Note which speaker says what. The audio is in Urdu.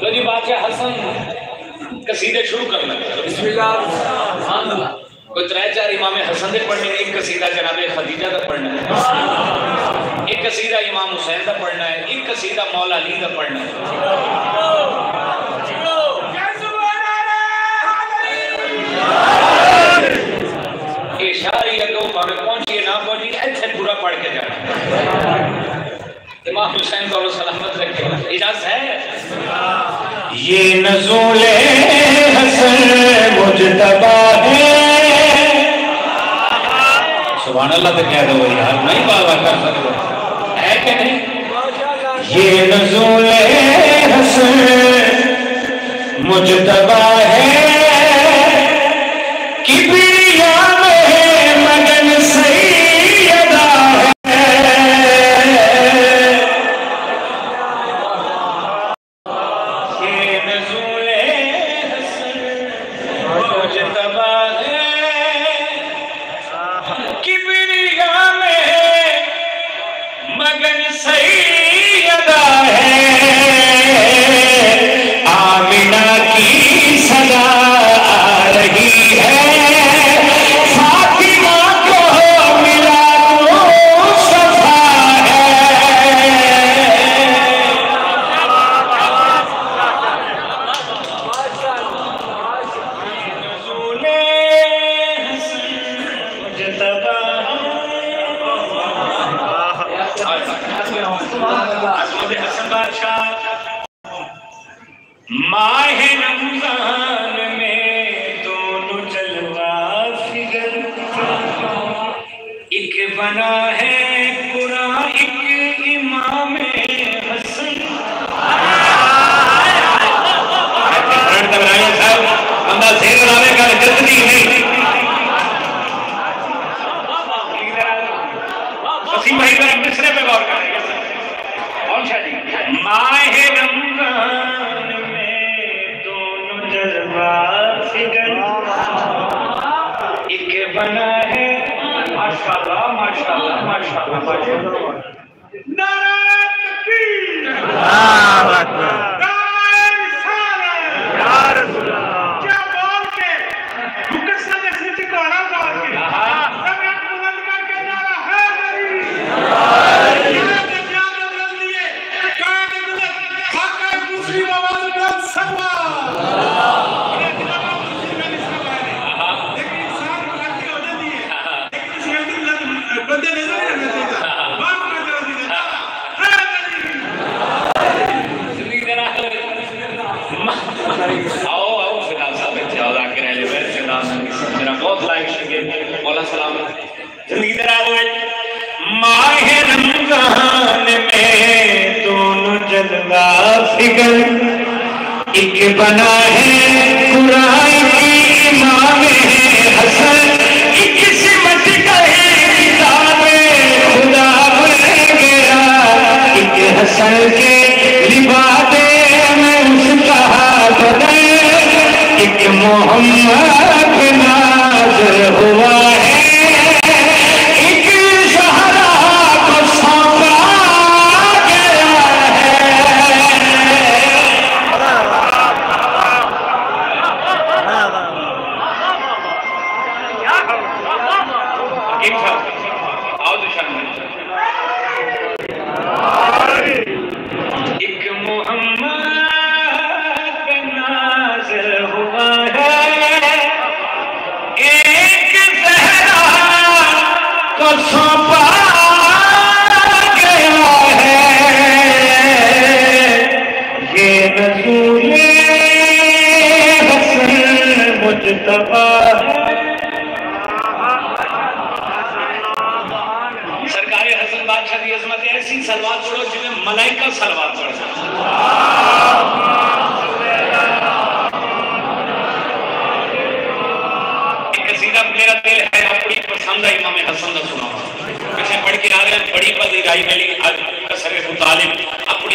Speaker 1: تو جی بادشاہ حسن قصیدے شروع کرنا بسم اللہ کوئی 3-4 امام حسن دے پڑھنے ایک قصیدہ جناب خدیجہ دا پڑھنا ہے ایک قصیدہ امام حسین دا پڑھنا ہے ایک قصیدہ مولا علی دا پڑھنا ہے یہ شاعری اگوں پاوے پہنچیے نہ پہنچیے ایتھے پورا پڑھ کے جانا امام حسین کو سلامت رکھے اجازت ہے
Speaker 2: یہ نزول حسن مجتبہ ہے سبحان اللہ تو کہہ دو یار نہیں بابا کر سکتا ہے کہ نہیں یہ نزول حسن مجتبہ ہے کبریا میں مگن سیدہ ماہ رمضان میں دونوں جلوہ فگر ایک بنا ہے قرآن ایک امام حسن بندہ سیر بنانے کا جلدی نہیں وسیم بھائی کا مصرے پہ غور کریں کون شاہ جی ماہ رمضان ایک بنا ہے ماشاءاللہ ماشاءاللہ ماشاءاللہ نعرہ تکبیر اللہ اکبر نعرہ رسالت یا رسول اللہ کیا بول کے مقصد سے ٹکڑا بول کے سب ایک بلند کر کے نعرہ حیدری جان بلند لیے کان بلند حق دوسری آواز بلند سوا
Speaker 1: آؤ فدا صاحب اتحاد آ کے رہ لے بیٹھ فدا صاحب میرا بہت لائق شکر مولا سلامت زندگی درا ہوئے
Speaker 2: ماہ رمضان میں دونوں جلوہ فگر ایک بنا ہے قرآن کی امام حسن ایک سمٹ گئے کتاب خدا بن گیا ایک حسن کے لبادے میں اس کا بدل ایک محمد نازل ہوا ہے
Speaker 1: سرکار حسن بادشاہ دی عظمت ایسی صلوات پڑھو جنہیں ملائکہ صلوات پڑھ سکتے ایک قصیدہ میرا دل ہے اپنی پسند ہے امام حسن دا سنا پیچھے پڑھ کے آ رہے ہیں بڑی پذیرائی ملی آج کسر ابو طالب اپنی